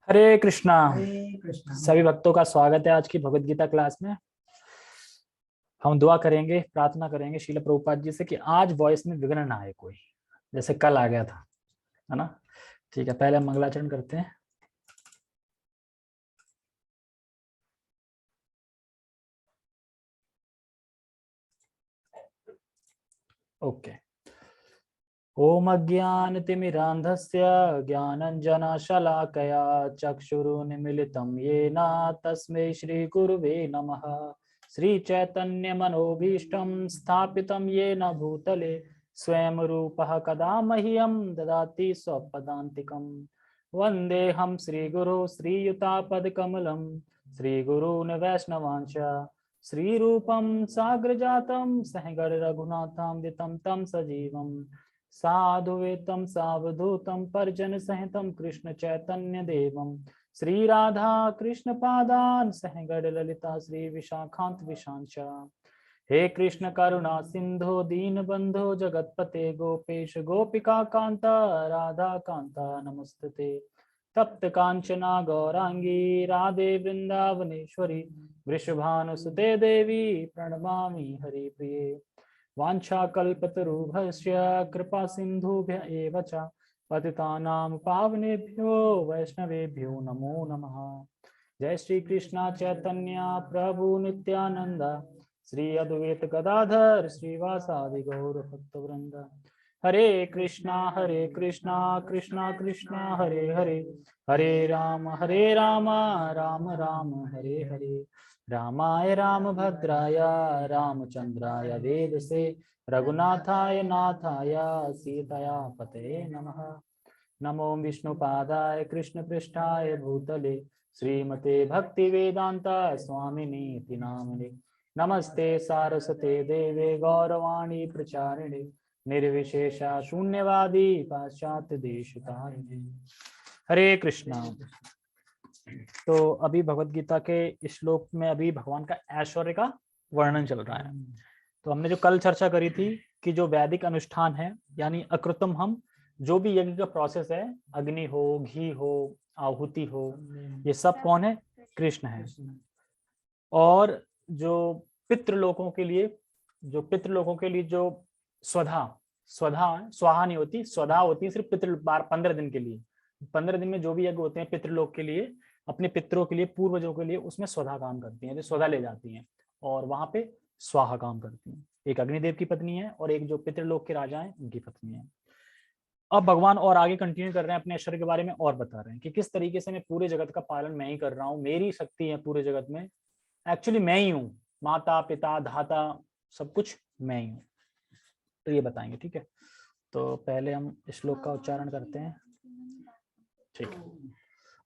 हरे कृष्णा। हरे कृष्णा। सभी भक्तों का स्वागत है आज की भगवत गीता क्लास में। हम दुआ करेंगे, प्रार्थना करेंगे श्रील प्रभुपाद जी से कि आज वॉइस में विघ्न ना आए कोई, जैसे कल आ गया था, है ना। ठीक है, पहले हम मंगलाचरण करते हैं। ओके। ओम अज्ञानतिमिरान्धस्य ज्ञानञ्जनशलाकया चक्षुरुन्मीलितं येन तस्मै श्रीगुरुवे नमः। श्रीचैतन्यमनोभीष्टं स्थापितं येन भूतले स्वयं रूपः कदा मह्यं ददाति स्वपदान्तिकं। वन्देऽहं श्रीगुरो श्रीयुतापदकमलं श्रीगुरून् वैष्णवांश्च श्रीरूपं साग्रजातं सहगण रघुनाथं वितं तं सजीवम् साधुवेतं सावधूतं परिजन सहितं कृष्ण चैतन्य देवं श्री राधा कृष्ण पादान सहगण ललिता श्री विशाखांत विशांच। हे कृष्ण करुणा सिंधु दीन बंधु जगतपते गोपेश गोपिका कांता राधा कांता नमस्तुते। तप्त कांचना गौरांगी राधे वृंदावनेश्वरी वृषभानुसुते देवी प्रणमामि हरिप्रिये। वाञ्छाकल्पतरुभ्यश्च कृपा सिन्धुभ्य एव च पतितानां पावनेभ्यो वैष्णवेभ्यो नमो नमः। जय श्री कृष्ण चैतन्य प्रभु नित्यानंद श्री अद्वैत गदाधर श्रीवासादि गौर भक्तवृंद। हरे कृष्णा कृष्णा कृष्णा हरे हरे, हरे राम राम राम हरे हरे। रामाय रामभद्राय रामचंद्राय वेदसे रघुनाथाय नाथाय सीताया पतये नमः। नमो विष्णुपादाय कृष्णपृष्ठाय भूतले श्रीमते भक्तिवेदांता स्वामिनीति नामिने। नमस्ते सारस्वते देवे गौरवाणी प्रचारिणे निर्विशेषा शून्यवादी पाश्चात्य देशतारिणे। हरे कृष्णा। तो अभी भगवत गीता के श्लोक में अभी भगवान का ऐश्वर्य का वर्णन चल रहा है। तो हमने जो कल चर्चा करी थी कि जो वैदिक अनुष्ठान है यानी अकृतम, हम जो भी यज्ञ का प्रोसेस है, अग्नि हो, घी हो, आहुति हो, ये सब कौन है? कृष्ण है। और जो पितृलोकों के लिए जो स्वधा स्वाहा नहीं होती, स्वधा होती है सिर्फ पितृ 15 दिन के लिए। 15 दिन में जो भी यज्ञ होते हैं पितृलोक के लिए, अपने पितरों के लिए, पूर्वजों के लिए, उसमें स्वधा काम करती हैं, जो स्वधा ले जाती हैं और वहां पे स्वाहा काम करती हैं। एक अग्निदेव की पत्नी है और एक जो पितृलोक के राजा हैं उनकी पत्नी है। अब भगवान और आगे कंटिन्यू कर रहे हैं, अपने ऐश्वर्य के बारे में और बता रहे हैं कि किस तरीके से मैं पूरे जगत का पालन मैं ही कर रहा हूँ, मेरी शक्ति है पूरे जगत में, एक्चुअली मैं ही हूँ, माता पिता धाता सब कुछ मैं ही हूँ। तो ये बताएंगे, ठीक है। तो पहले हम श्लोक का उच्चारण करते हैं, ठीक है।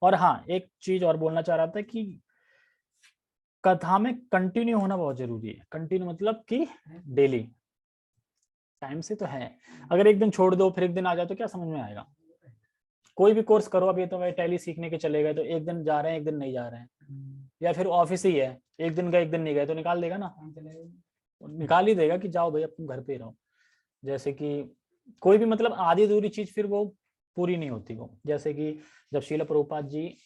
और हाँ, एक चीज और बोलना चाह रहा था कि कथा में कंटिन्यू होना बहुत जरूरी है। कंटिन्यू मतलब कि डेली टाइम से तो है। अगर एक दिन छोड़ दो फिर एक दिन आ जाए तो क्या समझ में आएगा? कोई भी कोर्स करो, अभी तो मैं टैली सीखने के चले गए तो एक दिन जा रहे हैं एक दिन नहीं जा रहे हैं, या फिर ऑफिस ही है, एक दिन गए एक दिन नहीं गए तो निकाल देगा ना, निकाल ही देगा कि जाओ भाई अब तुम घर पे रहो। जैसे कि कोई भी मतलब आधी अधूरी चीज फिर वो पूरी नहीं होती वो। जैसे कि जब श्रील प्रभुपाद जी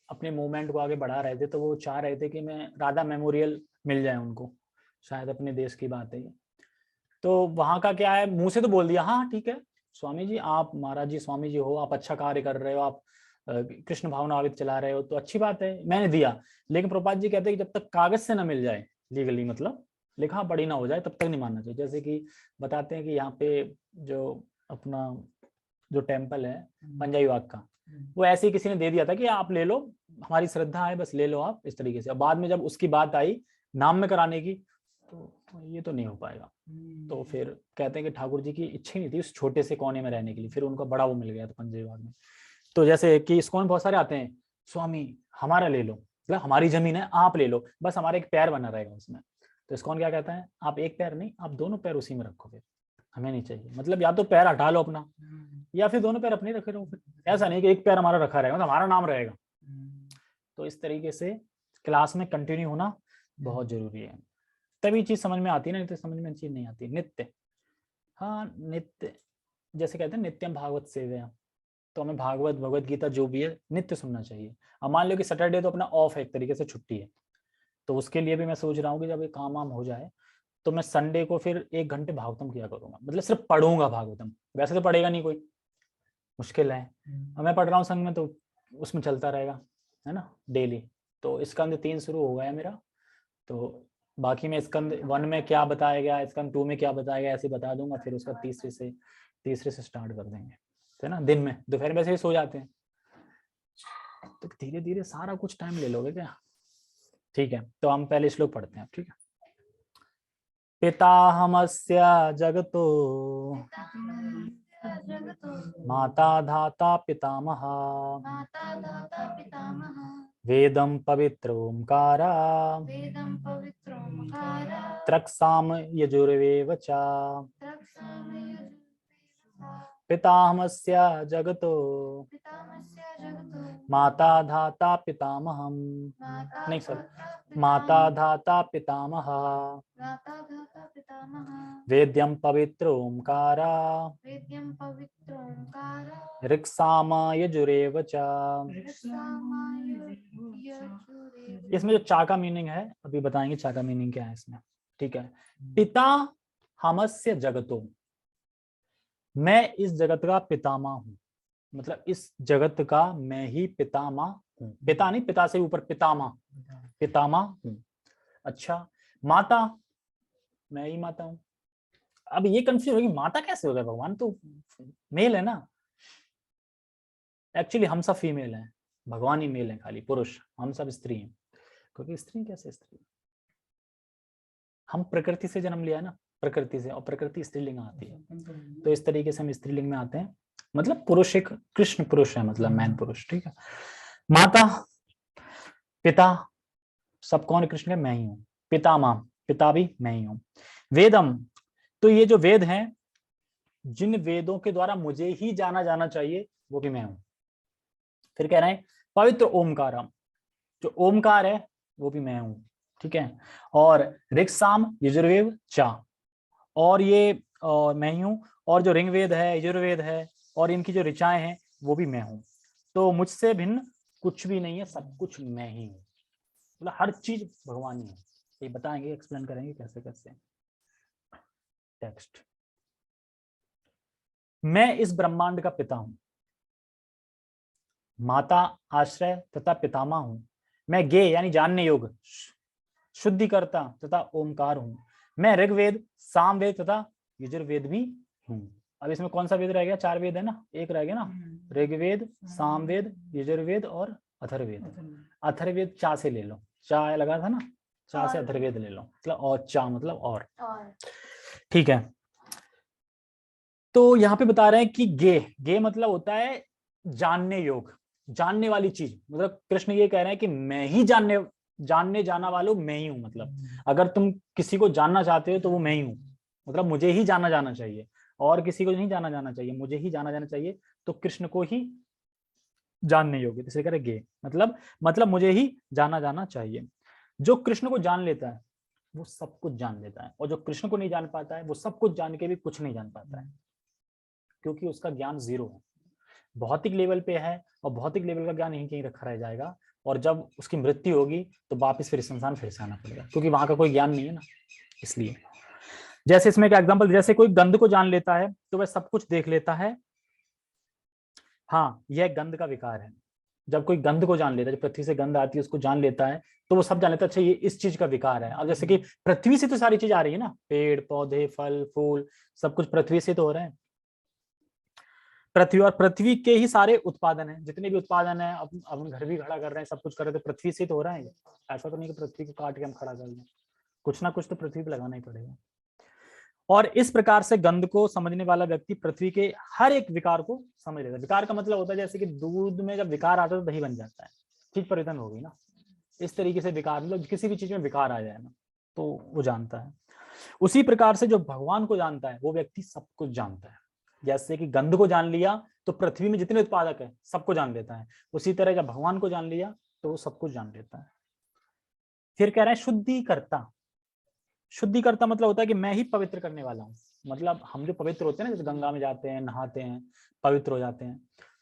अपने मूवमेंट को आगे बढ़ा रहे थे तो वो चाह रहे थे कि मैं राधा मेमोरियल मिल जाए उनको, शायद अपने देश की बात है। तो वहां का क्या है, मुंह से तो बोल दिया हाँ ठीक है स्वामी जी, आप महाराज जी स्वामी जी हो, आप अच्छा कार्य कर रहे हो, आप कृष्ण भावनावित चला रहे हो तो अच्छी बात है, मैंने दिया। लेकिन प्रभुपाद जी कहते हैं कि जब तक कागज से ना मिल जाए, लीगली मतलब लिखा पढ़ी ना हो जाए, तब तक नहीं मानना चाहिए। जैसे कि बताते हैं कि यहाँ पे जो अपना जो टेम्पल है पंजाबी बाग का, वो ऐसे ही किसी ने दे दिया था कि आप ले लो, हमारी श्रद्धा है बस ले लो आप, इस तरीके से। अब बाद में जब उसकी बात आई नाम में कराने की तो ये तो नहीं हो पाएगा। तो फिर कहते हैं कि ठाकुर जी की इच्छा ही नहीं थी उस छोटे से कोने में रहने के लिए, फिर उनको बड़ा वो मिल गया था पंजाबी बाग में। तो जैसे कि इस्कॉन बहुत सारे आते हैं, स्वामी हमारा ले लो, मतलब हमारी जमीन है आप ले लो, बस हमारा एक पैर बना रहेगा उसमें। तो इस्कॉन क्या कहता है, आप एक पैर नहीं, आप दोनों पैर उसी में रखो, फिर हमें नहीं चाहिए। मतलब या तो पैर हटा लो अपना, या फिर दोनों पैर अपने रखे रहो। फिर ऐसा नहीं कि एक पैर हमारा रखा रहेगा मतलब हमारा नाम रहेगा। तो इस तरीके से क्लास में कंटिन्यू होना बहुत जरूरी है, तभी चीज समझ में आती है ना, नहीं तो समझ में चीज नहीं आती। नित्य, हाँ नित्य, जैसे कहते हैं नित्यम भागवत सेव्या, तो हमें भागवत भगवत गीता जो भी है नित्य सुनना चाहिए। अब मान लो कि सैटरडे तो अपना ऑफ है, एक तरीके से छुट्टी है, तो उसके लिए भी मैं सोच रहा हूँ कि जब ये काम वाम हो जाए तो मैं संडे को फिर 1 घंटे भागवतम किया करूंगा, मतलब सिर्फ पढ़ूंगा भागवतम। वैसे तो पढ़ेगा नहीं कोई, मुश्किल है। अब मैं पढ़ रहा हूँ संग में, तो उसमें चलता रहेगा, है ना, डेली। तो स्कंद 3 शुरू हो गया है मेरा, तो बाकी मैं स्कंद 1 में क्या बताया गया, स्कंद 2 में क्या बताया गया, ऐसे बता दूंगा। फिर उसका तीसरे से स्टार्ट कर देंगे, है ना। दिन में दोपहर में से ही सो जाते हैं, तो धीरे धीरे सारा कुछ टाइम ले लोगे क्या? ठीक है, तो हम पहले श्लोक पढ़ते हैं, ठीक है। पिताहमस्य जगतो माता धाता पितामहा वेदं पवित्र ओंकारा त्रक्साम यजुर्वेव च पिताहमस्य जगतो माता धाता पितामहम, नहीं सर, माता धाता पितामहा वेद्यं पवित्र ओंकारा ऋक्साम यजुरेव च। इसमें जो चा का मीनिंग है अभी बताएंगे, चा का मीनिंग क्या है इसमें, ठीक है। पिता हमस्य जगतो, मैं इस जगत का पितामह हूं, मतलब इस जगत का मैं ही पितामह हूं। पिता नहीं, पिता से ऊपर पितामह, पितामह हूं। अच्छा, माता, मैं ही माता हूं। अब ये कंफ्यूज होगी, माता कैसे हो गया, भगवान तो मेल है ना। एक्चुअली हम सब फीमेल हैं, भगवान ही मेल है, खाली पुरुष, हम सब स्त्री हैं। क्योंकि स्त्री कैसे स्त्री, हम प्रकृति से जन्म लिया है ना, प्रकृति से, और प्रकृति स्त्रीलिंग आती है, तो इस तरीके से हम स्त्रीलिंग में आते हैं। मतलब पुरुष एक कृष्ण पुरुष है, मतलब मैन पुरुष, ठीक है। माता पिता सब कौन, कृष्ण है, मैं ही हूँ। पितामह, पिता भी मैं ही हूँ। वेदम, तो ये जो वेद हैं, जिन वेदों के द्वारा मुझे ही जाना जाना चाहिए, वो भी मैं हूं। फिर कह रहे हैं पवित्र ओमकारम, जो ओमकार है वो भी मैं हूं, ठीक है। और ऋक्साम यजुर्वेद चा, और ये मैं ही हूं। और जो ऋग्वेद है, यजुर्वेद है, और इनकी जो ऋचाएं हैं वो भी मैं हूं। तो मुझसे भिन्न कुछ भी नहीं है, सब कुछ मैं ही हूं, मतलब हर चीज भगवान ही है। ये बताएंगे, एक्सप्लेन करेंगे कैसे कैसे। टेक्स्ट, मैं इस ब्रह्मांड का पिता हूं, माता आश्रय तथा पितामह हूं। मैं गे यानी जानने योग्य, शुद्धिकर्ता तथा ओमकार हूं। मैं ऋग्वेद, सामवेद तथा यजुर्वेद भी हूं। अब इसमें कौन सा वेद रह गया, 4 वेद है ना, एक रह गया ना, ऋग्वेद, सामवेद, यजुर्वेद और अथर्ववेद। अथर्ववेद चा से ले लो, चा लगा था ना, चा से अथर्ववेद ले लो, मतलब और चा मतलब और, ठीक है। तो यहाँ पे बता रहे हैं कि गे मतलब होता है जानने योग, जानने वाली चीज। मतलब कृष्ण ये कह रहे हैं कि मैं ही जानने जाना वालों मैं ही हूं। मतलब अगर तुम किसी को जानना चाहते हो तो वो मैं ही हूं, मतलब मुझे ही जाना जाना चाहिए, और किसी को नहीं जाना जाना चाहिए, मुझे ही जाना जाना चाहिए। तो कृष्ण को ही जानने योग्य, इसे कह रहे गे, मतलब मुझे ही जाना जाना चाहिए। जो कृष्ण को जान लेता है वो सब कुछ जान लेता है, और जो कृष्ण को नहीं जान पाता है वो सब कुछ जान के भी कुछ नहीं जान पाता है, क्योंकि उसका ज्ञान जीरो है, भौतिक लेवल पे है, और भौतिक लेवल का ज्ञान यहीं कहीं रखा रह जाएगा। और जब उसकी मृत्यु होगी तो वापस फिर संसार फिर से आना पड़ेगा, क्योंकि वहां का कोई ज्ञान नहीं है ना, इसलिए। जैसे इसमें एक एग्जांपल, जैसे कोई गंध को जान लेता है तो वह सब कुछ देख लेता है। हाँ, यह गंध का विकार है। जब कोई गंध को जान लेता है, जब पृथ्वी से गंध आती है उसको जान लेता है, तो वो सब जान लेता है, अच्छा ये इस चीज का विकार है। अब जैसे कि पृथ्वी से तो सारी चीज आ रही है ना, पेड़ पौधे फल फूल सब कुछ पृथ्वी से तो हो रहे हैं। पृथ्वी, और पृथ्वी के ही सारे उत्पादन है, जितने भी उत्पादन है, अपन घर भी खड़ा कर रहे हैं, सब कुछ कर रहे हैं, तो पृथ्वी से तो हो रहा है। ऐसा तो नहीं कि पृथ्वी को काट के हम खड़ा कर लें, कुछ ना कुछ तो पृथ्वी पे लगाना ही पड़ेगा। और इस प्रकार से गंध को समझने वाला व्यक्ति पृथ्वी के हर एक विकार को समझ लेता है। विकार का मतलब होता है जैसे कि दूध में जब विकार आता है तो दही बन जाता है, चीज परिवर्तन हो गई ना, इस तरीके से विकार, मतलब किसी भी चीज में विकार आ जाए ना तो वो जानता है। उसी प्रकार से जो भगवान को जानता है वो व्यक्ति सब कुछ जानता है। जैसे कि गंध को जान लिया तो पृथ्वी में जितने उत्पादक है सबको जान लेता है, उसी तरह जब भगवान को जान लिया तो वो सब कुछ जान लेता है। फिर कह रहे हैं शुद्धिकर्ता। शुद्धिकर्ता मतलब होता है कि मैं ही पवित्र करने वाला हूँ। मतलब हम जो पवित्र होते हैं ना, जैसे गंगा में जाते हैं, नहाते हैं, पवित्र हो जाते हैं,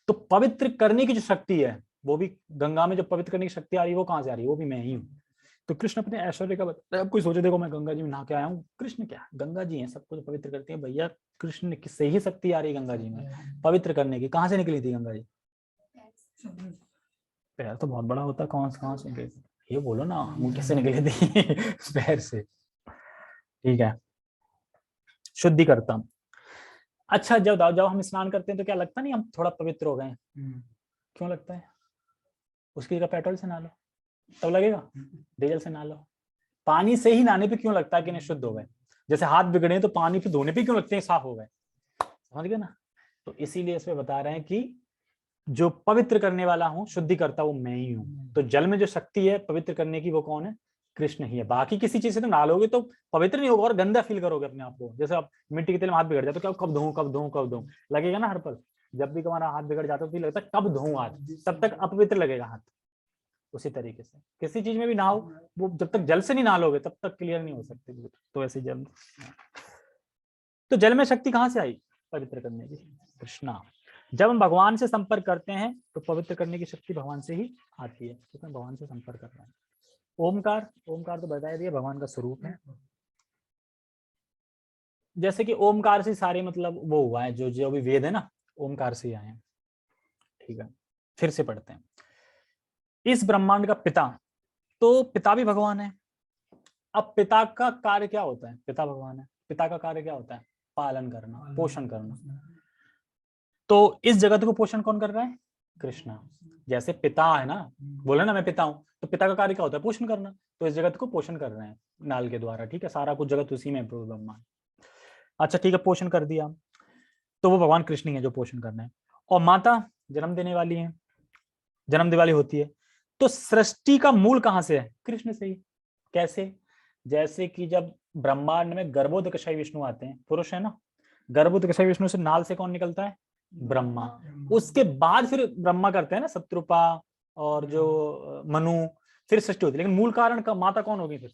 तो पवित्र करने की जो शक्ति है वो भी गंगा में जो पवित्र करने की शक्ति आ रही है वो कहाँ से आ रही है, वो भी मैं ही हूँ। तो कृष्ण अपने ऐश्वर्य का बताया। अब कोई सोचे देखो मैं गंगा जी में नहा के आया हूँ, कृष्ण क्या गंगा जी हैं, सबको तो पवित्र करते हैं भैया। कृष्ण से ही शक्ति आ रही है गंगा जी में पवित्र करने की। कहाँ से निकली थी गंगा जी? पैर तो बहुत बड़ा होता है, कहाँ से निकली? ये बोलो ना, मुंह कैसे निकले थे पैर से। ठीक है, शुद्धि करता। अच्छा, जब जब हम स्नान करते हैं तो क्या लगता नहीं हम थोड़ा पवित्र हो गए? क्यों लगता है? उसकी जगह पेट्रोल से नहा लो तब लगेगा, डीजल से नहा लो। पानी से ही नहाने पे क्यों लगता है कि नहीं शुद्ध हो गए? जैसे हाथ बिगड़े तो पानी पे धोने पे क्यों लगते हैं साफ हो गए? समझ गए ना? तो इसीलिए इसमें बता रहे हैं कि जो पवित्र करने वाला हूँ, शुद्धि करता वो मैं ही हूँ। तो जल में जो शक्ति है पवित्र करने की वो कौन है? कृष्ण ही है। बाकी किसी चीज से तो नहालोगे तो पवित्र नहीं होगा और गंदा फील करोगे अपने आप को। जैसे आप मिट्टी के तेल में हाथ बिगड़ जाए तो क्या कब धोऊं कब धोऊं कब धोऊं लगेगा ना हर पल। जब भी तुम्हारा हाथ बिगड़ जाता है तो लगता है कब धोऊं हाथ, तब तक अपवित्र लगेगा हाथ। उसी तरीके से किसी चीज में भी नहाओ, वो जब तक जल से नहीं नहालोगे तब तक क्लियर नहीं हो सकते। तो ऐसे जल, तो जल में शक्ति कहाँ से आई पवित्र करने की? कृष्णा। जब हम भगवान से संपर्क करते हैं तो पवित्र करने की शक्ति भगवान से ही आती है, क्योंकि भगवान से संपर्क कर रहे हैं। ओमकार, ओमकार तो बताया दिया भगवान का स्वरूप है। जैसे कि ओमकार से सारे मतलब वो हुआ है, जो जो भी वेद है ना ओमकार से आए हैं। ठीक है, फिर से पढ़ते हैं। इस ब्रह्मांड का पिता, तो पिता भी भगवान है। अब पिता का कार्य क्या होता है? पिता भगवान है, पिता का कार्य क्या होता है? पालन करना, पोषण करना। तो इस जगत को पोषण कौन कर रहा है? कृष्ण। जैसे पिता है ना, बोले ना मैं पिता हूं, तो पिता का कार्य क्या होता है? पोषण करना। तो इस जगत को पोषण कर रहे हैं नाल के द्वारा। ठीक है, सारा कुछ जगत उसी में ब्रह्मांड। अच्छा ठीक है, पोषण कर दिया तो वो भगवान कृष्ण ही है जो पोषण कर रहे हैं। और माता जन्म देने वाली है, जन्म देने वाली होती है। तो सृष्टि का मूल कहां से है? कृष्ण से ही। कैसे? जैसे कि जब ब्रह्मांड में गर्भोदकशय विष्णु आते हैं, पुरुष है ना, गर्भोदकशय विष्णु से नाल से कौन निकलता है? ब्रह्मा। उसके बाद फिर ब्रह्मा करते हैं ना शत्रुपा और जो मनु, फिर सृष्टि होती है। लेकिन मूल कारण का माता कौन होगी फिर?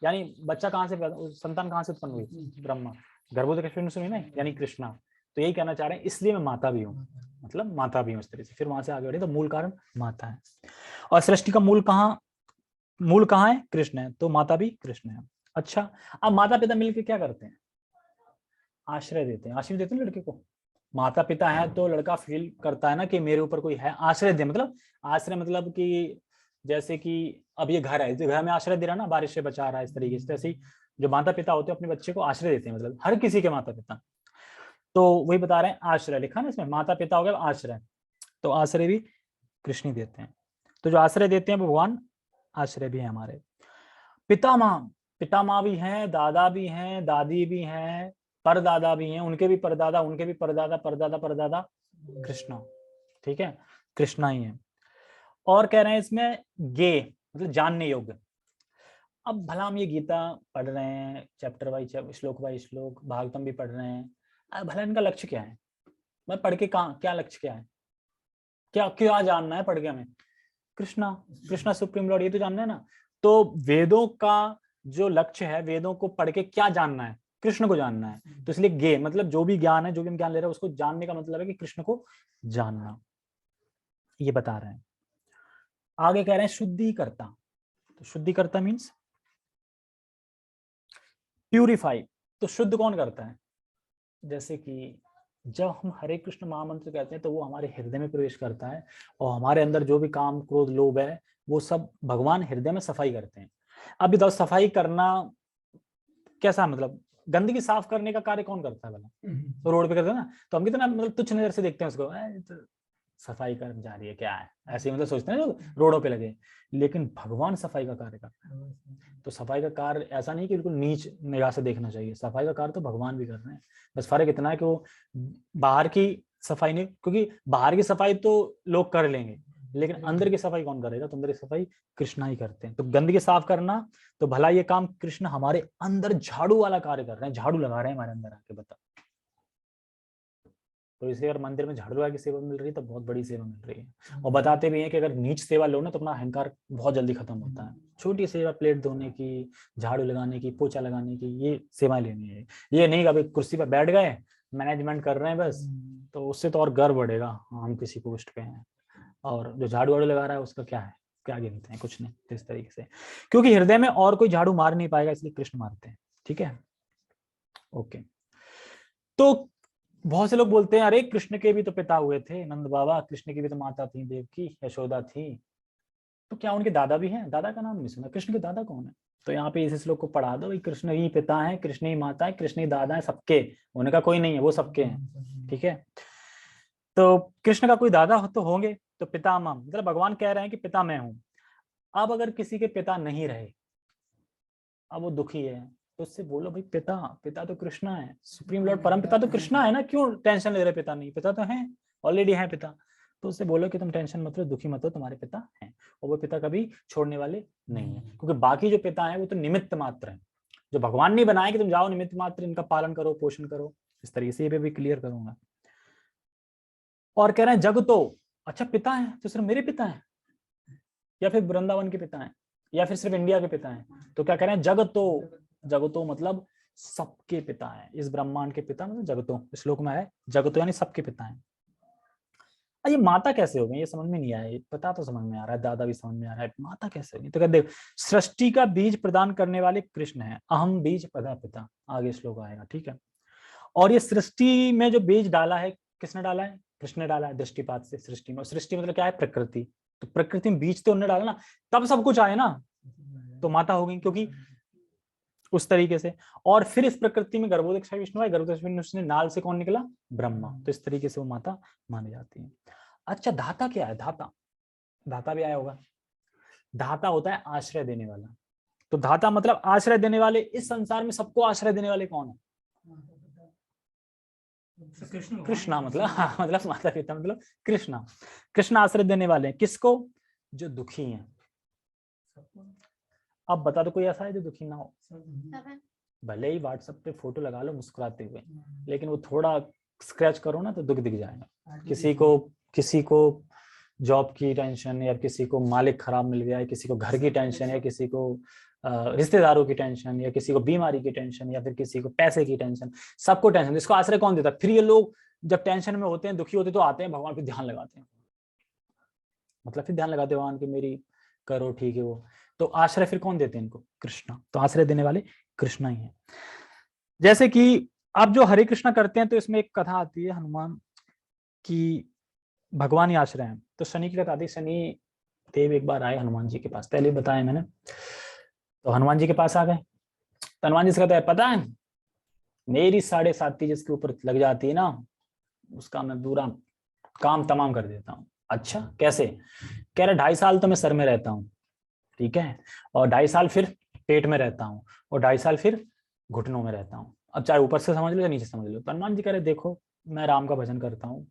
यानी बच्चा कहां से, संतान कहां से उत्पन्न हुई? ब्रह्मा। गर्भोदकशय विष्णु से नहीं, यानी कृष्णा। तो यही कहना चाह रहे हैं, इसलिए मैं माता भी हूँ, मतलब माता भी हूँ इस तरह से। फिर वहां से आगे बढ़े तो मूल कारण माता है। और सृष्टि का मूल कहाँ है? कृष्ण है, तो माता भी कृष्ण है। अच्छा, अब माता पिता मिलकर क्या करते हैं? आश्रय देते हैं, आश्रय देते हैं लड़के को। माता पिता है तो लड़का फील करता है ना कि मेरे ऊपर कोई है, आश्रय दे। मतलब आश्रय मतलब कि जैसे कि अब ये घर है, इस घर में आश्रय दे रहा ना, बारिश से बचा रहा है, इस तरीके से। ऐसे ही जो माता पिता होते हैं अपने बच्चे को आश्रय देते हैं, मतलब हर किसी के माता पिता। तो वही बता रहे हैं, आश्रय लिखा ना इसमें, माता पिता हो गया आश्रय, तो आश्रय भी कृष्ण ही देते हैं। तो जो आश्रय देते हैं वो भगवान आश्रय भी है हमारे। पितामह भी हैं, दादा भी हैं, दादी भी हैं, परदादा भी हैं, उनके भी परदादा, उनके भी परदादा, परदादा परदादा कृष्णा। ठीक है, कृष्णा ही है। और कह रहे हैं इसमें गे मतलब जानने योग्य। अब भला हम ये गीता पढ़ रहे हैं चैप्टर वाइज, श्लोक बाई श्लोक, भागवतम भी पढ़ रहे हैं, अब भला इनका लक्ष्य क्या है? मैं पढ़ के क्या लक्ष्य क्या है? क्या जानना है पढ़ के हमें? कृष्णा, कृष्णा सुप्रीम लॉर्ड, ये तो जानना है ना। तो वेदों का जो लक्ष्य है, वेदों को पढ़ के क्या जानना है? कृष्ण को जानना है। तो इसलिए गे मतलब जो भी ज्ञान है, जो भी हम ज्ञान ले रहे हैं उसको जानने का मतलब है कि कृष्ण को जानना, ये बता रहे हैं। आगे कह रहे हैं शुद्धिकर्ता। तो शुद्धिकर्ता मीन्स प्यूरिफाई। तो शुद्ध कौन करता है? जैसे कि जब हम हरे कृष्ण महामंत्र कहते हैं तो वो हमारे हृदय में प्रवेश करता है, और हमारे अंदर जो भी काम क्रोध लोभ है वो सब भगवान हृदय में सफाई करते हैं। अब बताओ सफाई करना कैसा, मतलब गंदगी साफ करने का कार्य कौन करता है भला? तो रोड पे करते हैं ना, तो हम कितना मतलब तुच्छ नजर से देखते हैं उसको, तो सफाई कर जा रही है क्या है, ऐसे मतलब सोचते हैं जो रोडों पे लगे। लेकिन भगवान सफाई का कार्य करता है। तो सफाई का कार्य ऐसा नहीं कि बिल्कुल नीच निगाह से देखना चाहिए, सफाई का कार्य तो भगवान भी कर रहे हैं। बस फर्क इतना है कि वो बाहर की सफाई नहीं, क्योंकि बाहर की सफाई तो लोग कर लेंगे, लेकिन अंदर की सफाई कौन करेगा? तो अंदर की सफाई कृष्णा ही करते हैं। तो गंदगी साफ करना, तो भला ये काम कृष्ण हमारे अंदर झाड़ू वाला कार्य कर रहे हैं, झाड़ू लगा रहे हैं हमारे अंदर आके, बता। तो इसलिए अगर मंदिर में झाड़ू लगा की सेवा मिल रही है तो बहुत बड़ी सेवा मिल रही है। और बताते भी हैं कि अगर नीच सेवा लो ना तो अपना अहंकार बहुत जल्दी खत्म होता है। छोटी सेवा, प्लेट धोने की, झाड़ू लगाने की, पोछा लगाने की, ये सेवा लेनी है। ये नहीं कभी कुर्सी पर बैठ गए मैनेजमेंट कर रहे हैं बस, तो उससे तो और गर्व बढ़ेगा, हम किसी पोस्ट पे हैं। और जो झाड़ू वाड़ू लगा रहा है उसका क्या है, क्या गिनते हैं, कुछ नहीं। इस तरीके से, क्योंकि हृदय में और कोई झाड़ू मार नहीं पाएगा, इसलिए कृष्ण मारते हैं। ठीक है, ओके। तो बहुत से लोग बोलते हैं अरे कृष्ण के भी तो पिता हुए थे नंद बाबा, कृष्ण की भी तो माता थी देवकी, यशोदा थी, तो क्या उनके दादा भी हैं? दादा का नाम नहीं सुना, कृष्ण के दादा कौन है? तो यहाँ पे इस श्लोक को पढ़ा दो, कृष्ण ही पिता है, कृष्ण ही माता है, कृष्ण ही दादा है, सबके, उनका कोई नहीं है, वो सबके हैं। ठीक है, तो कृष्ण का कोई दादा हो तो होंगे, तो पिता माम, मतलब भगवान कह रहे हैं कि पिता मैं हूं। अब अगर किसी के पिता नहीं रहे, अब वो दुखी है, तो उससे बोलो भाई पिता, पिता तो कृष्णा है, सुप्रीम लॉर्ड परम पिता तो कृष्णा है ना, क्यों टेंशन ले रहे? पिता नहीं, पिता तो है, ऑलरेडी है पिता। तो उससे बोलो कि तुम टेंशन मत लो, दुखी मत हो, तुम्हारे पिता हैं, और वो पिता कभी छोड़ने वाले नहीं है, क्योंकि बाकी जो पिता है वो तो निमित्त मात्र है, जो भगवान नहीं बनाए कि तुम जाओ निमित्त मात्र इनका पालन करो, पोषण करो। इस तरीके से ये भी क्लियर करूंगा। और कह रहे हैं जग तो, अच्छा पिता है तो सिर्फ मेरे पिता है, या फिर वृंदावन के पिता हैं, या फिर सिर्फ इंडिया के पिता हैं? तो क्या कह रहे हैं, जगतो, जगतो मतलब सबके पिता है, इस ब्रह्मांड के पिता मतलब जगतो, इस श्लोक में है जगतो यानी सबके पिता है। ये माता कैसे हो गई, ये समझ में नहीं आया, पता तो समझ में आ रहा है, दादा भी समझ में आ रहा है, माता कैसे होगी? तो कहते देख, सृष्टि का बीज प्रदान करने वाले कृष्ण है, अहम बीज पदा पिता, आगे श्लोक आएगा। ठीक है, और ये सृष्टि में जो बीज डाला है, किसने डाला है? कृष्ण ने डाला है, दृष्टिपात से सृष्टि में। सृष्टि मतलब क्या है? प्रकृति। तो प्रकृति में बीज तो उन्होंने डाला ना, तब सब कुछ आए ना, तो माता हो गई, क्योंकि उस तरीके से। और फिर इस प्रकृति में गर्भोदक विष्णु है, गर्भोदक विष्णु ने नाल से कौन निकला? ब्रह्मा। तो इस तरीके से वो माता मानी जाती है। अच्छा, धाता क्या है? धाता, धाता भी आया होगा। धाता होता है आश्रय देने वाला। तो धाता मतलब आश्रय देने वाले, इस संसार में सबको आश्रय देने वाले कौन है? कृष्णा, मतलब हाँ, मतलब माता पिता मतलब कृष्णा। कृष्ण आश्रय देने वाले हैं किसको? जो दुखी हैं। अब बता दो कोई ऐसा है जो दुखी ना हो? भले ही व्हाट्सएप पे फोटो लगा लो मुस्कुराते हुए, लेकिन वो थोड़ा स्क्रैच करो ना तो दुख दिख जाएगा। किसी को जॉब की टेंशन, या किसी को मालिक खराब मिल गया, या किसी को घर की टेंशन, या किसी को रिश्तेदारों की टेंशन, या किसी को बीमारी की टेंशन, या फिर किसी को पैसे की टेंशन, सबको टेंशन। इसको आश्रय कौन देता है? फिर ये लोग जब टेंशन में होते हैं, दुखी होते, तो आते हैं भगवान पे ध्यान लगाते हैं, मतलब फिर ध्यान लगाते हैं भगवान की, मेरी करो, ठीक है वो। तो आश्रय फिर कौन देते हैं इनको? कृष्णा। तो आश्रय देने वाले कृष्णा ही है। जैसे कि आप जो हरे कृष्णा करते हैं, तो इसमें एक कथा आती है हनुमान की, भगवान ही आश्रय है। तो शनि की कथा आती है, शनि देव एक बार आए हनुमान जी के पास, पहले बताया मैंने। तो हनुमान जी के पास आ गए, तो हनुमान जी से कहता है, पता है मेरी 7.5 जिसके ऊपर लग जाती है ना, उसका मैं पूरा काम तमाम कर देता हूँ। अच्छा कैसे? कह रहे 2.5 साल तो मैं सर में रहता हूँ, ठीक है, और 2.5 साल फिर पेट में रहता हूँ, और 2.5 साल फिर घुटनों में रहता हूँ। अब चाहे ऊपर से समझ लो या नीचे समझ लो। तो हनुमान जी कह रहे देखो, मैं राम का भजन करता हूँ,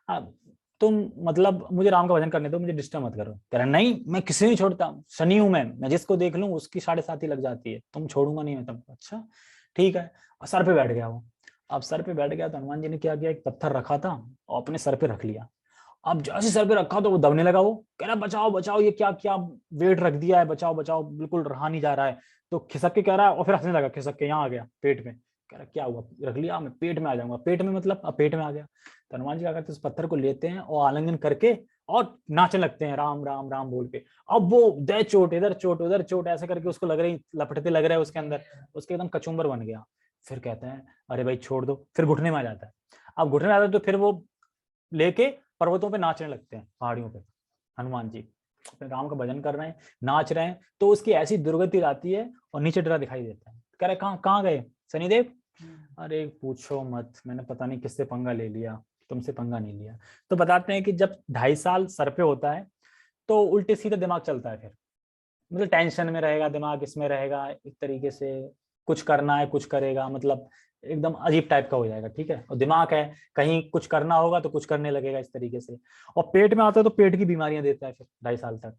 अब तुम मतलब मुझे राम का भजन करने दो, मुझे डिस्टर्ब मत करो। कह रहा नहीं, मैं किसी नहीं छोड़ता हूँ, शनि हूं मैं जिसको देख लूँ उसकी 7.5 ही लग जाती है, तुम छोड़ूंगा नहीं मैं तुमको। अच्छा ठीक है, और सर पे बैठ गया वो। अब सर पे बैठ गया तो हनुमान जी ने क्या किया, एक पत्थर रखा था और अपने सर पे रख लिया। अब जैसे सर पे रखा तो वो दबने लगा, वो कह रहा बचाओ बचाओ, ये क्या क्या वेट रख दिया है, बचाओ बचाओ, बिल्कुल रहा नहीं जा रहा है। तो खिसक के कह रहा है, और फिर हंसने लगा, खिसक के यहाँ आ गया पेट में। कह रहा क्या हुआ? रख लिया, मैं पेट में आ जाऊंगा। पेट में मतलब अब पेट में आ गया। तो हनुमान जी क्या करते, उस पत्थर को लेते हैं और आलिंगन करके और नाचने लगते हैं, राम राम राम बोल के। अब वो दे चोट, इधर चोट उधर चोट, ऐसे करके उसको लग रही, लपटते लग रहा है उसके अंदर, उसके एकदम कचुम्बर बन गया। फिर कहते हैं अरे भाई छोड़ दो, फिर घुटने में आ जाता है। अब घुटने में आता है तो फिर वो लेके पर्वतों पे नाचने लगते हैं, पहाड़ियों पे। हनुमान जी अपने राम का भजन कर रहे हैं, नाच रहे हैं, तो उसकी ऐसी दुर्गति आती है और नीचे डरा दिखाई देता है। कह रहे कहाँ गए शनिदेव? अरे पूछो मत, मैंने पता नहीं किससे पंगा ले लिया, तुमसे पंगा नहीं लिया। तो बताते हैं कि जब 2.5 साल सर पे होता है तो उल्टे सीधे दिमाग चलता है, फिर मतलब टेंशन में रहेगा दिमाग, इसमें रहेगा, एक तरीके से कुछ करना है कुछ करेगा, मतलब एकदम अजीब टाइप का हो जाएगा। ठीक है, और दिमाग है, कहीं कुछ करना होगा तो कुछ करने लगेगा इस तरीके से। और पेट में आता है तो पेट की बीमारियां देता है फिर 2.5 साल तक।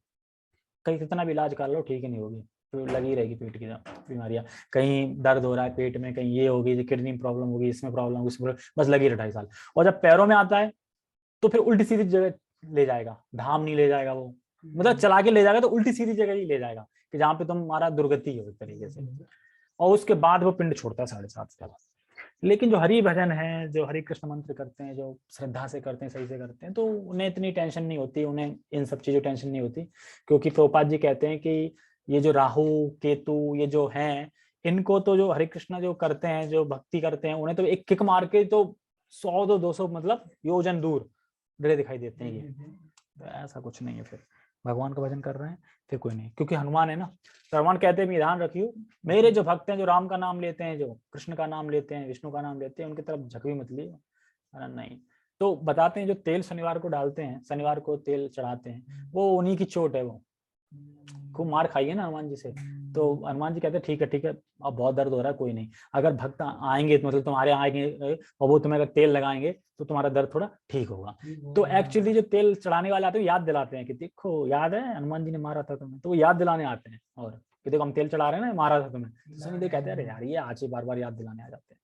कहीं कितना भी इलाज कर लो ठीक ही नहीं होगी, तो लगी रहेगी पेट की बीमारियां। कहीं दर्द हो रहा है पेट में, कहीं ये होगी, किडनी में प्रॉब्लम होगी, इसमें प्रॉब्लम होगी, बस लगी रहे 2.5 साल। और जब पैरों में आता है तो फिर उल्टी सीधी जगह ले जाएगा, धाम नहीं ले जाएगा वो, मतलब चला के ले जाएगा तो उल्टी सीधी जगह ही ले जाएगा कि जहाँ पे तुम्हारा दुर्गति हो एक तरीके से। और उसके बाद वो पिंड छोड़ता है 7.5 साल बाद। लेकिन जो हरि भजन है, जो हरि कृष्ण मंत्र करते हैं, जो श्रद्धा से करते हैं, सही से करते हैं, तो उन्हें इतनी टेंशन नहीं होती, उन्हें इन सब चीजों टेंशन नहीं होती। क्योंकि प्रभुपाद जी कहते हैं कि ये जो राहु केतु ये जो हैं, इनको तो जो हरे कृष्ण जो करते हैं, जो भक्ति करते हैं, उन्हें तो एक किक मार के तो 100-200 मतलब योजन दूर डरे दिखाई देते हैं। ये तो ऐसा कुछ नहीं है, फिर भगवान का भजन कर रहे हैं फिर कोई नहीं, क्योंकि हनुमान है ना। तो हनुमान कहते हैं ध्यान रखियो, मेरे जो भक्त हैं, जो राम का नाम लेते हैं, जो कृष्ण का नाम लेते हैं, विष्णु का नाम लेते हैं, उनकी तरफ झक भी मत लियो। नहीं तो बताते हैं, जो तेल शनिवार को डालते हैं, शनिवार को तेल चढ़ाते हैं, वो उन्हीं की चोट है। वो खूब मार खाई है ना हनुमान जी से। तो हनुमान जी कहते हैं ठीक है, अब बहुत दर्द हो रहा है, कोई नहीं, अगर भक्त आएंगे मतलब तुम्हारे आएंगे और वो तुम्हें अगर तेल लगाएंगे तो तुम्हारा दर्द थोड़ा ठीक होगा। तो एक्चुअली जो तेल चढ़ाने वाले आते हैं याद दिलाते हैं कि देखो याद है हनुमान जी ने मारा था तुम्हें, तो वो याद दिलाने आते हैं। और कि देखो हम तेल चढ़ा रहे हैं ना, मारा था तुम्हें, तो सुनिए कहते हैं अरे यार ये आज ही बार बार याद दिलाने आ जाते हैं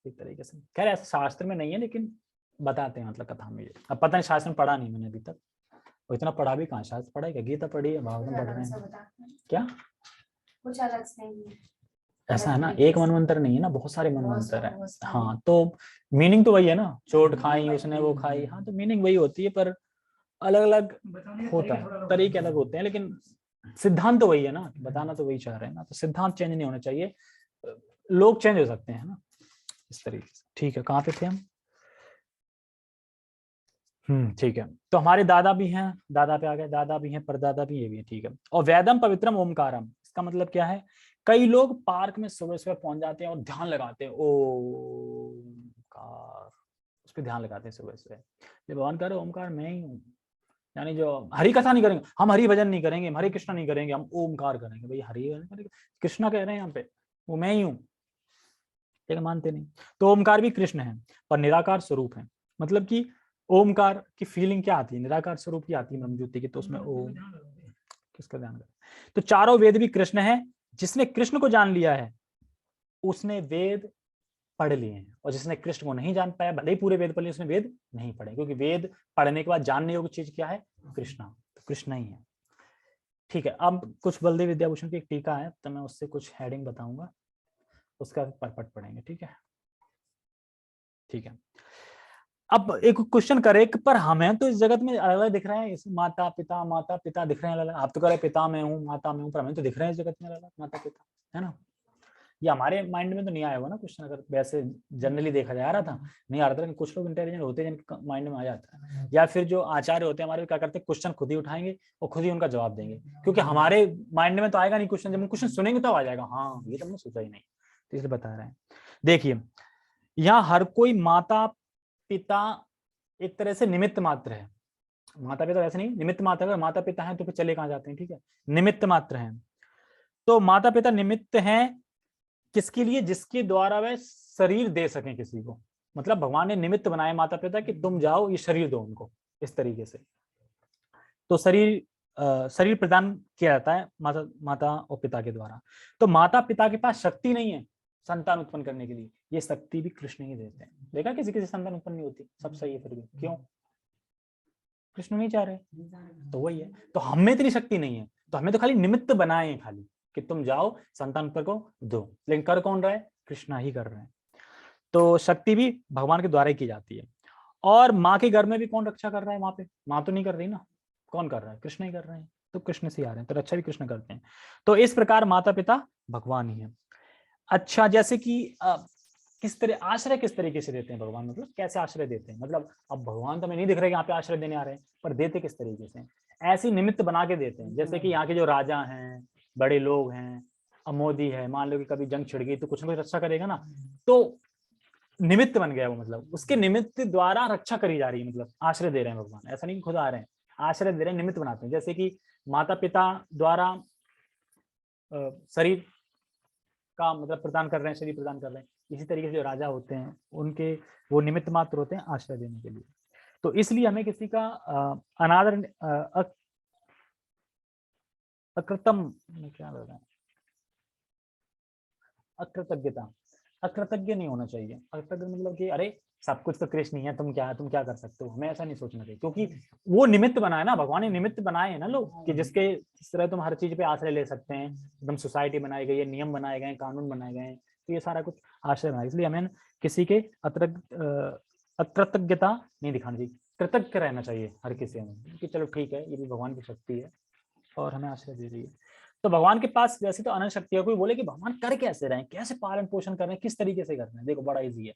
एक तरीके से। खैर ऐसा शास्त्र में नहीं है, लेकिन बताते हैं मतलब कथा में। अब पता नहीं, शास्त्र में पढ़ा नहीं मैंने अभी तक, और इतना पढ़ा भी कहाँ, शास्त्र पढ़ा है क्या, गीता पढ़ी है, भागवत पढ़ रहे हैं क्या, कुछ अलग से नहीं है। ऐसा है ना, एक मनवंतर नहीं है ना, बहुत सारे मनवंतर है। हाँ तो मीनिंग तो वही है ना, चोट खाई उसने वो खाई, हाँ तो मीनिंग वही होती है, पर अलग अलग होता है, तरीके अलग होते हैं, लेकिन सिद्धांत तो वही है ना, बताना तो वही चाह रहे हैं ना। तो सिद्धांत चेंज नहीं होना चाहिए, लोग चेंज हो सकते हैं ना इस तरीके से। ठीक है, कहाँ पे थे हम? ठीक है। तो हमारे दादा भी हैं, दादा पे आ गए, दादा भी हैं, परदादा भी, ये भी है, ठीक है। और वेदम पवित्रम ओमकारम, इसका मतलब क्या है? कई लोग पार्क में सुबह सुबह पहुंच जाते हैं और ध्यान लगाते हैं, ओमकार, उस पर ध्यान लगाते हैं सुबह सुबह। जब भगवान कह रहे ओमकार मैं ही हूँ, यानी जो हरि कथा नहीं करेंगे हम, हरि भजन नहीं करेंगे, हम हरे कृष्णा नहीं करेंगे, हम ओमकार करेंगे। भाई हरि भजन करेंगे, कृष्णा कह रहे हैं यहाँ पे, वो मैं ही हूँ, लेकिन मानते नहीं। तो ओमकार भी कृष्ण है पर निराकार स्वरूप है। मतलब कि ओमकार की फीलिंग क्या आती है, निराकार स्वरूप की आती है ब्रह्म ज्योति की, तो उसमें ओम किसका ध्यान करें। तो चारों वेद भी कृष्ण है, जिसने कृष्ण को जान लिया है उसने वेद पढ़ लिए हैं, और जिसने कृष्ण को नहीं जान पाया, भले ही पूरे वेद पढ़ लिए, उसने वेद नहीं पढ़े, क्योंकि वेद पढ़ने के बाद जानने योग्य चीज क्या है, कृष्णा, तो कृष्णा ही है। ठीक है, अब कुछ बलदेव विद्याभूषण की एक टीका है, तो मैं उससे कुछ हेडिंग बताऊंगा, उसका परपट पढ़ेंगे। ठीक है, ठीक है। अब एक क्वेश्चन करे कि पर हमें तो इस जगत में अलग अलग दिख रहे हैं, माता पिता दिख रहे हैं अलग, आप तो कह रहे पिता में हूँ माता में हूँ, पर हमें तो दिख रहे हैं इस जगत में अलग माता पिता, है ना। ये हमारे माइंड में तो नहीं आया हुआ ना क्वेश्चन, अगर वैसे जनरली देखा जा रहा था, नहीं आ रहा था, लेकिन कुछ लोग इंटेलिजेंट होते हैं जिनके माइंड में आ जाता है, या फिर जो आचार्य होते हैं हमारे, क्या करते हैं क्वेश्चन खुद ही उठाएंगे और खुद ही उनका जवाब देंगे, क्योंकि हमारे माइंड में तो आएगा नहीं क्वेश्चन, जब हम क्वेश्चन सुनेंगे तो आ जाएगा, हाँ ये तो हमने सोचा ही नहीं, तो इसलिए बता रहे हैं। देखिए यहाँ हर कोई माता पिता एक तरह से निमित्त मात्र है, माता पिता वैसे नहीं, निमित्त मात्र, अगर माता पिता हैं तो फिर चले कहाँ जाते हैं, ठीक है, निमित्त मात्र हैं। तो माता पिता निमित्त हैं किसके लिए, जिसके द्वारा वह शरीर दे सकें किसी को, मतलब भगवान ने निमित्त बनाए माता पिता कि तुम जाओ ये शरीर दो उनको, इस तरीके से। तो शरीर प्रदान किया जाता है माता और पिता के द्वारा। तो माता पिता के पास शक्ति नहीं है संतान उत्पन्न करने के लिए, ये शक्ति भी कृष्ण ही देते हैं। देखा किसी किसी संतान उत्पन्न नहीं होती, सब सही है, फिर भी क्यों, कृष्ण नहीं चाह रहे, तो वही है। तो हमें इतनी शक्ति नहीं है, तो हमें तो खाली निमित्त बनाए हैं, खाली कि तुम जाओ संतान उत्पन्न को दो, लेकिन कर कौन रहा है, कृष्णा ही कर रहे हैं। तो शक्ति भी भगवान के द्वारा ही की जाती है। और माँ के घर में भी कौन रक्षा कर रहा है, वहां पे माँ तो नहीं कर रही ना, कौन कर रहा है, कृष्ण ही कर रहे हैं, तो कृष्ण से आ रहे हैं, तो रक्षा भी कृष्ण करते हैं। तो इस प्रकार माता पिता भगवान ही है। अच्छा, जैसे कि किस तरह आश्रय किस तरीके से देते हैं भगवान, मतलब कैसे आश्रय देते हैं, मतलब अब भगवान तो हमें नहीं दिख रहे यहाँ पे आश्रय देने आ रहे हैं, पर देते किस तरीके से, ऐसी निमित्त बना के देते हैं। जैसे कि यहाँ के जो राजा हैं, बड़े लोग हैं, अब मोदी है, मान लो कि कभी जंग छिड़ गई तो कुछ ना कुछ रक्षा करेगा ना, तो निमित्त बन गया वो, मतलब उसके निमित्त द्वारा रक्षा करी जा रही है, मतलब आश्रय दे रहे हैं भगवान, ऐसा नहीं खुद आ रहे हैं, आश्रय दे रहे हैं, निमित्त बनाते हैं। जैसे कि माता पिता द्वारा शरीर का मतलब प्रदान कर रहे हैं, शरीर प्रदान कर रहे हैं, इसी तरीके से जो राजा होते हैं उनके वो निमित्त मात्र होते हैं आश्रय देने के लिए। तो इसलिए हमें किसी का अनादर अकृतम क्या लग रहा है, अकृतज्ञता, अकृतज्ञ नहीं होना चाहिए। अकृतज्ञ मतलब कि अरे सब कुछ तो कृष्ण ही है, तुम क्या कर सकते हो, हमें ऐसा नहीं सोचना चाहिए, क्योंकि वो निमित्त बनाए ना भगवान ने, निमित्त बनाए हैं ना लोग, कि जिसके इस तरह तुम हर चीज पे आश्रय ले सकते हैं, एकदम सोसाइटी बनाई गई है, नियम बनाए गए हैं, कानून बनाए गए हैं, तो ये सारा कुछ आश्रय बनाए। इसलिए हमें किसी के अकृतज्ञता नहीं दिखानी चाहिए, कृतज्ञ रहना चाहिए हर किसी में कि चलो ठीक है, ये भी भगवान की शक्ति है और हमें आश्रय दे रही है। तो भगवान के पास वैसे तो अनंत शक्ति है। कोई बोले कि भगवान कर कैसे रहे हैं, कैसे पालन पोषण कर रहे हैं, किस तरीके से कर रहे हैं, देखो बड़ा इजी है।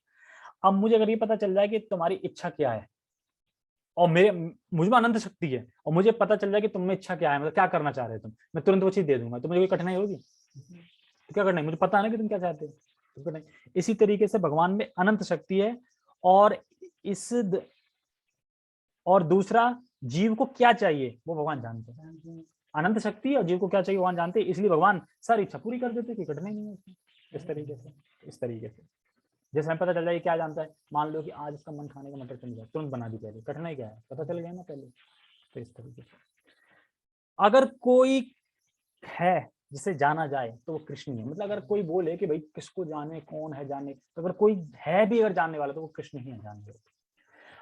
अब मुझे अगर ये पता चल जाए कि तुम्हारी इच्छा क्या है और मुझ में अनंत शक्ति है और मुझे पता चल जाए कि तुम में इच्छा क्या है, मतलब क्या करना चाह रहे हो तुम, मैं तुरंत वो चीज दे दूंगा, तो मुझे कोई कठिनाई होगी? तो क्या करना है, मुझे पता है ना कि तुम क्या चाहते हो। तो इसी तरीके से भगवान में अनंत शक्ति है और और दूसरा जीव को क्या चाहिए वो भगवान जानते हैं। अनंत शक्ति और जीव को क्या चाहिए भगवान जानते हैं, इसलिए भगवान सारी इच्छा पूरी कर देते, कोई कठिनाई नहीं है इस तरीके से जैसे हमें पता चल जाए क्या जानता है, मान लो कि आज इसका मन खाने का मटर चल जाए, तुरंत बना दी, पहले कठिनाई क्या है, पता चल गया ना पहले। तो इस तरीके से अगर कोई है जिसे जाना जाए तो वो कृष्ण ही है। मतलब अगर कोई बोले कि भाई किसको जाने, कौन है जाने, तो अगर कोई है भी अगर जानने वाला तो वो कृष्ण ही है जानने वाला।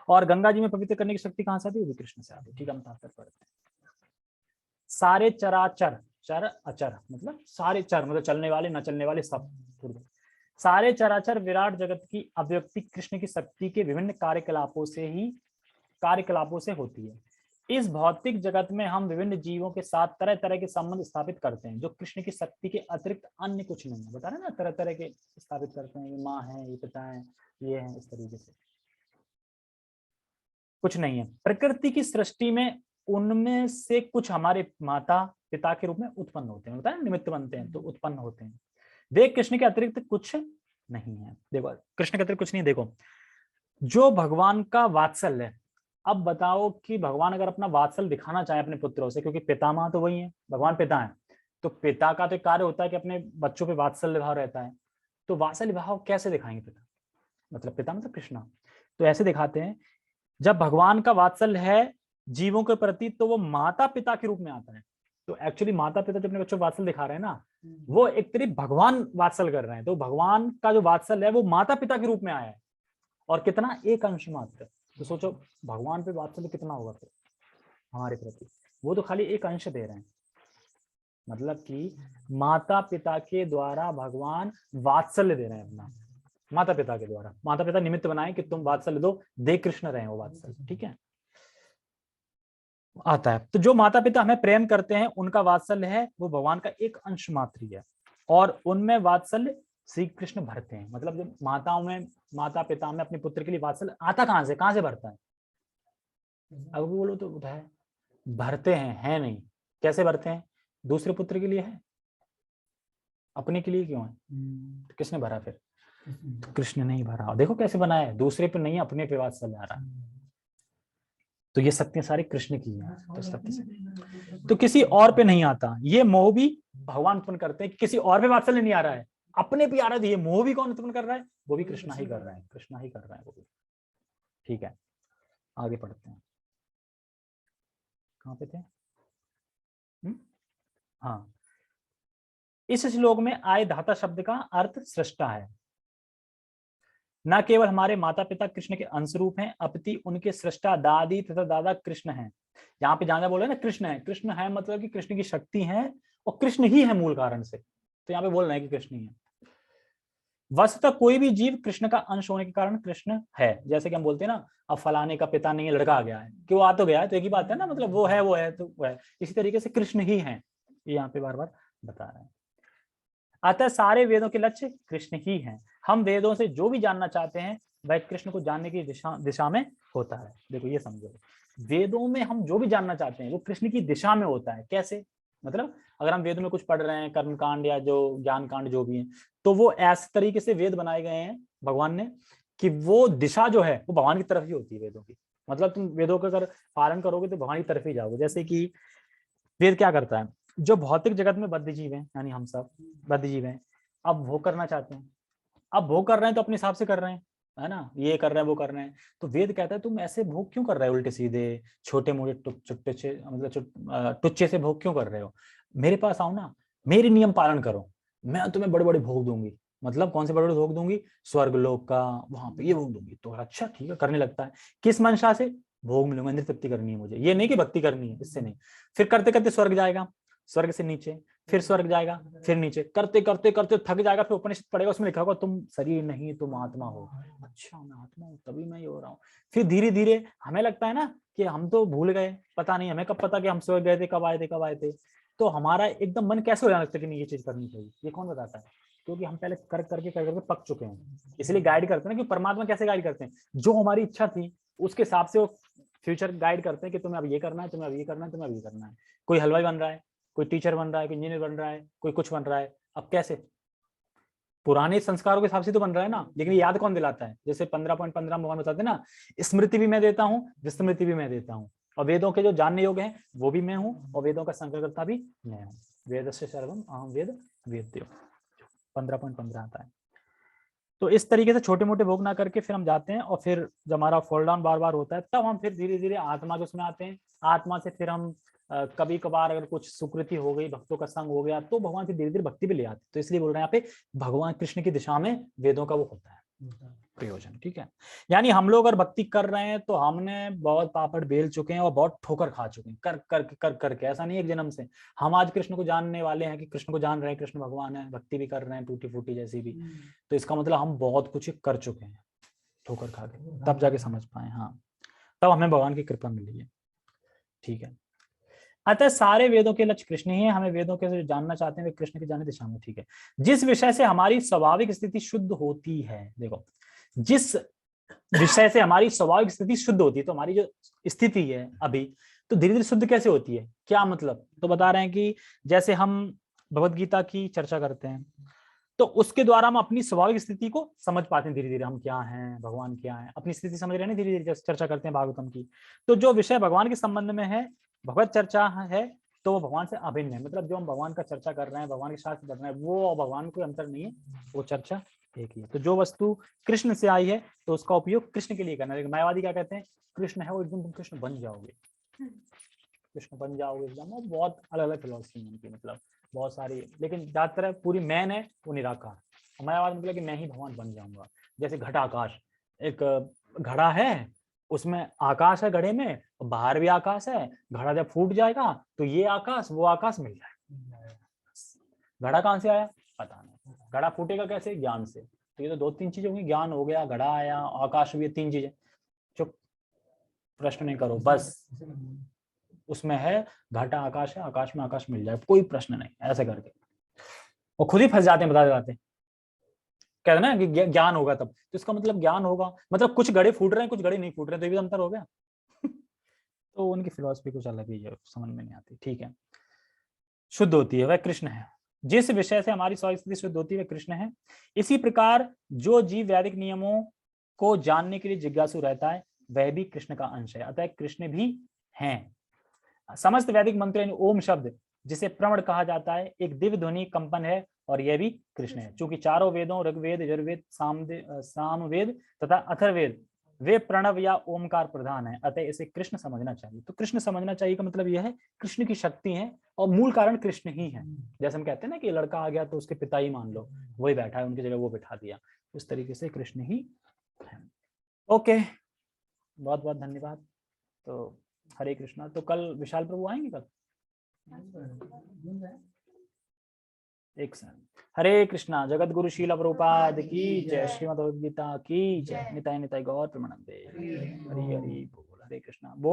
और गंगा जी में पवित्र करने की शक्ति कहां से आती है, वो भी कृष्ण से आती है। ठीक है, हम तात्पर्य पढ़ते हैं। सारे चराचर, चर अचर मतलब सारे चर, मतलब चलने वाले न चलने वाले सब, सारे चराचर विराट जगत की अभिव्यक्ति कृष्ण की शक्ति के विभिन्न कार्यकलापों से होती है। इस भौतिक जगत में हम विभिन्न जीवों के साथ तरह तरह के संबंध स्थापित करते हैं जो कृष्ण की शक्ति के अतिरिक्त अन्य कुछ नहीं है। बता रहे ना, तरह तरह के स्थापित करते हैं, ये माँ है, ये पिता है, ये है, इस तरीके से कुछ नहीं है। प्रकृति की सृष्टि में उनमें से कुछ हमारे माता पिता के रूप में उत्पन्न होते हैं, बताया निमित्त बनते हैं तो उत्पन्न होते हैं। वे कृष्ण के अतिरिक्त कुछ नहीं है। देखो कृष्ण के अतिरिक्त कुछ नहीं। देखो जो भगवान का वात्सल्य है, अब बताओ कि भगवान अगर अपना वात्सल्य दिखाना चाहे अपने पुत्रों से, क्योंकि पितामह तो वही है, भगवान पिता है, तो पिता का तो कार्य होता है कि अपने बच्चों पे वात्सल्य भाव रहता है। तो वात्सल्य भाव कैसे दिखाएंगे पिता, मतलब पिता मतलब कृष्णा। तो ऐसे दिखाते हैं, जब भगवान का वात्सल्य है जीवों के प्रति तो वो माता पिता के रूप में आता है। तो एक्चुअली माता पिता जो अपने बच्चों को वात्सल्य दिखा रहे हैं ना, वो एक तरीके भगवान वात्सल्य कर रहे हैं। तो भगवान का जो वात्सल्य है वो माता पिता के रूप में आया है, और कितना, एक अंश मात्र। तो सोचो भगवान पे वात्सल्य कितना होगा फिर हमारे प्रति, वो तो खाली एक अंश दे रहे हैं। मतलब कि माता पिता के द्वारा भगवान वात्सल्य दे रहे हैं अपना, माता पिता के द्वारा, माता पिता निमित्त बनाए कि तुम वात्सल्य दो, दे कृष्ण रहे हो वात्सल्य। ठीक है, आता है। तो जो माता पिता हमें प्रेम करते हैं उनका वात्सल्य है वो भगवान का एक अंश मात्र ही है, और उनमें वात्सल्य श्री कृष्ण भरते हैं। मतलब जो माता पिता में अपने पुत्र के लिए वात्सल्य आता कहां से भरता है? अब बोलो तो है भरते हैं, है नहीं, कैसे भरते हैं? दूसरे पुत्र के लिए है, अपने के लिए क्यों है? तो किसने भरा फिर? तो कृष्ण ने ही भरा। देखो कैसे बनाया है, दूसरे पे नहीं अपने पे वात्सल्य आ रहा है। तो ये शक्तियां सारी कृष्ण की हैं, तो शक्ति से तो किसी और पे नहीं आता। ये मोह भी भगवान उत्पन्न करते हैं, किसी और पे वात्सल्य नहीं आ रहा है, अपने पे आ रहा है। ये मोह भी कौन उत्पन्न कर रहा है? वो भी कृष्ण ही कर रहा है, कृष्ण ही कर रहा है वो भी। ठीक है, आगे पढ़ते हैं। कहाँ पे थे? हाँ, इस श्लोक में आए धाता शब्द का अर्थ सृष्टा है। न केवल हमारे माता पिता कृष्ण के अंश रूप हैं, अपितु उनके सृष्टा दादी तथा दादा कृष्ण हैं। यहाँ पे जाना बोले ना कृष्ण है मतलब कि कृष्ण की शक्ति है और कृष्ण ही है मूल कारण से। तो यहाँ पे बोल रहे हैं कि कृष्ण ही है। वस्तुतः कोई भी जीव कृष्ण का अंश होने के कारण कृष्ण है। जैसे कि हम बोलते हैं ना, अब फलाने का पिता नहीं है, लड़का आ गया है, कि वो आ तो गया है, तो एक ही बात है ना, मतलब वो है तो वो है। इसी तरीके से कृष्ण ही है, ये यहाँ पे बार बार बता रहे हैं। अतः सारे वेदों के लक्ष्य कृष्ण ही हैं। हम वेदों से जो भी जानना चाहते हैं वह कृष्ण को जानने की दिशा में होता है। देखो ये समझो, वेदों में हम जो भी जानना चाहते हैं वो कृष्ण की दिशा में होता है। कैसे? मतलब अगर हम वेदों में कुछ पढ़ रहे हैं, कर्म कांड या जो ज्ञान कांड जो भी है, तो वो ऐसे तरीके से वेद बनाए गए हैं भगवान ने कि वो दिशा जो है वो भगवान की तरफ ही होती है वेदों की। मतलब तुम वेदों का अगर पालन करोगे तो भगवान की तरफ ही जाओगे। जैसे कि वेद क्या करता है, जो भौतिक जगत में बद्ध जीव हैं, यानी हम सब बद्ध जीव हैं, अब भोग करना चाहते हैं। अब भोग कर रहे हैं तो अपने हिसाब से कर रहे हैं, है ना, ये कर रहे हैं वो कर रहे हैं। तो वेद कहता है तुम ऐसे भोग क्यों कर रहे हो, उल्टे सीधे छोटे मोटे मतलब टुच्चे से भोग क्यों कर रहे हो? मेरे पास आओ ना, मेरे नियम पालन करो, मैं तुम्हें बड़े बड़े भोग दूंगी। मतलब कौन से बड़े बड़े भोग दूंगी? स्वर्ग लोक का, वहां पे ये भोग दूंगी। तो अच्छा ठीक है, करने लगता है। किस मंशा से? भोग मिलूंगा, इंद्र तृप्ति करनी है मुझे, ये नहीं कि भक्ति करनी है, इससे नहीं। फिर करते करते स्वर्ग जाएगा, स्वर्ग से नीचे, फिर स्वर्ग जाएगा, फिर नीचे, करते करते करते थक जाएगा, फिर उपनिषद पढ़ेगा, उसमें लिखा होगा तुम शरीर नहीं तुम आत्मा हो। अच्छा मैं आत्मा हूँ तभी मैं ये हो रहा हूँ। फिर धीरे धीरे हमें लगता है ना कि हम तो भूल गए, पता नहीं हमें कब पता कि हम स्वर्ग गए थे, कब आए थे, कब आए थे। तो हमारा एकदम मन कैसे हो जाना लगता है कि नहीं ये चीज करनी चाहिए, ये कौन बताता है? क्योंकि हम पहले कर करके पक चुके हैं, इसलिए गाइड करते हैं ना। कि परमात्मा कैसे गाइड करते हैं, जो हमारी इच्छा थी उसके हिसाब से वो फ्यूचर गाइड करते हैं कि तुम्हें अब ये करना है, तुम्हें अब ये करना है, तुम्हें अब ये करना है। कोई हलवाई बन रहा है, कोई टीचर बन रहा है, कोई इंजीनियर बन रहा है, कोई कुछ बन रहा है। अब कैसे, पुराने संस्कारों के हिसाब से तो बन रहा है ना, लेकिन याद कौन दिलाता है? जैसे 15.15 भगवान बताते हैं ना, स्मृति भी मैं देता हूँ, विस्मृति भी मैं देता हूँ, और वेदों के जो जानने योग्य हैं वो भी मैं हूँ, और वेदों का संकल्पकर्ता भी मैं हूँ। वेदस्य सर्वम अहम वेद वेद्यो, 15.15 आता है। तो इस तरीके से छोटे मोटे भोग ना करके फिर हम जाते हैं, और फिर जब हमारा फॉल डाउन बार बार होता है तब हम फिर धीरे धीरे आत्मा के उसमें आते हैं। आत्मा से फिर हम कभी कभार अगर कुछ सुकृति हो गई, भक्तों का संग हो गया, तो भगवान फिर धीरे धीरे भक्ति भी ले आते हैं। तो इसलिए बोल रहे हैं यहाँ पे भगवान कृष्ण की दिशा में वेदों का वो होता है प्रयोजन। ठीक है, यानी हम लोग अगर भक्ति कर रहे हैं तो हमने बहुत पापड़ बेल चुके हैं और बहुत ठोकर खा चुके हैं कर करके। ऐसा नहीं एक जन्म से हम आज कृष्ण को जानने वाले हैं कि कृष्ण को जान रहे हैं, कृष्ण भगवान है, भक्ति भी कर रहे हैं टूटी फूटी जैसी भी। तो इसका मतलब हम बहुत कुछ कर चुके हैं ठोकर खा के, तब जाके समझ पाए। हाँ, तब हमें भगवान की कृपा मिली है। ठीक है, अतः सारे वेदों के लक्ष्य कृष्ण ही है। हमें वेदों के जो जानना चाहते हैं वे कृष्ण की जाने दिशा में। ठीक है, जिस विषय से हमारी स्वाभाविक स्थिति शुद्ध होती है, देखो जिस विषय से हमारी स्वाभाविक स्थिति शुद्ध होती है, तो हमारी जो स्थिति है अभी, तो धीरे धीरे शुद्ध कैसे होती है, क्या मतलब? तो बता रहे हैं कि जैसे हम भगवत गीता की चर्चा करते हैं तो उसके द्वारा हम अपनी स्वाभाविक स्थिति को समझ पाते हैं। धीरे धीरे हम क्या हैं, भगवान क्या है, अपनी स्थिति समझ रहे हैं। धीरे धीरे चर्चा करते हैं भागवतम की, तो जो विषय भगवान के संबंध में है, भगवत चर्चा है, तो वो भगवान से अभिन्न है। मतलब जो हम भगवान का चर्चा कर रहे हैं, भगवान के शास्त्र पढ़ रहे हैं, वो और भगवान कोई अंतर नहीं है, वो चर्चा एक ही है। तो जो वस्तु कृष्ण से आई है तो उसका उपयोग कृष्ण के लिए करना है। लेकिन मायावादी क्या कहते हैं, कृष्ण है वो एकदम तुम कृष्ण बन जाओगे, कृष्ण बन जाओगे एकदम। और बहुत अलग अलग फिलोसफी है उनकी, मतलब बहुत सारी, लेकिन ज्यादातर पूरी मैन है वो निराकार। मायावाद मतलब कि मैं ही भगवान बन जाऊंगा। जैसे घटा आकाश, एक घड़ा है, उसमें आकाश है घड़े में, बाहर भी आकाश है। घड़ा जब फूट जाएगा तो ये आकाश वो आकाश मिल जाए। घड़ा कहाँ से आया पता नहीं, घड़ा फूटेगा कैसे, ज्ञान से। तो ये तो दो तीन चीजें होंगी, ज्ञान हो गया, घड़ा आया, आकाश भी, तीन चीजें। चुप, प्रश्न नहीं करो बस। उसमें है घटा आकाश है, आकाश में आकाश मिल जाए, कोई प्रश्न नहीं, ऐसे करके। और खुद ही फंस जाते हैं बताते जाते, कहते ना कि ज्ञान होगा तब। तो इसका मतलब ज्ञान होगा मतलब कुछ घड़े फूट रहे हैं, कुछ घड़े नहीं फूट रहे, तो ये भी अंतर हो गया। तो उनकी फिलॉसफी कुछ अलग ही है, समझ में नहीं आती। ठीक है, शुद्ध होती है वह कृष्ण है। जिस विषय से हमारी स्थिति शुद्ध होती है वह कृष्ण है। इसी प्रकार जो जीव वैदिक नियमों को जानने के लिए जिज्ञासु रहता है वह भी कृष्ण का अंश है। अतः कृष्ण भी हैं। समस्त वैदिक मंत्र यानी ओम शब्द जिसे प्रणव कहा जाता है एक दिव्य ध्वनि कंपन है, और यह भी कृष्ण है। चूंकि चारों वेदों ऋग्वेद, यजुर्वेद, सामवेद तथा अथर्ववेद वे प्रणव या ओमकार प्रधान है, अतः इसे कृष्ण समझना चाहिए। तो कृष्ण समझना चाहिए का मतलब यह है कृष्ण की शक्ति है, और मूल कारण कृष्ण ही है। जैसे हम कहते हैं ना कि लड़का आ गया तो उसके पिता ही मान लो, वही बैठा है, उनकी जगह वो बिठा दिया। इस तरीके से कृष्ण ही है। ओके, बहुत बहुत धन्यवाद। तो हरे कृष्णा। तो कल विशाल प्रभु आएंगे कल? एक सेकंड। हरे कृष्णा। जगत गुरु शील प्रभुपाद की जय। श्रीमद् भगवद गीता की जय। निताय निताय गौर प्रमानंदे। हरि हरि बोल। हरे कृष्णा बोल।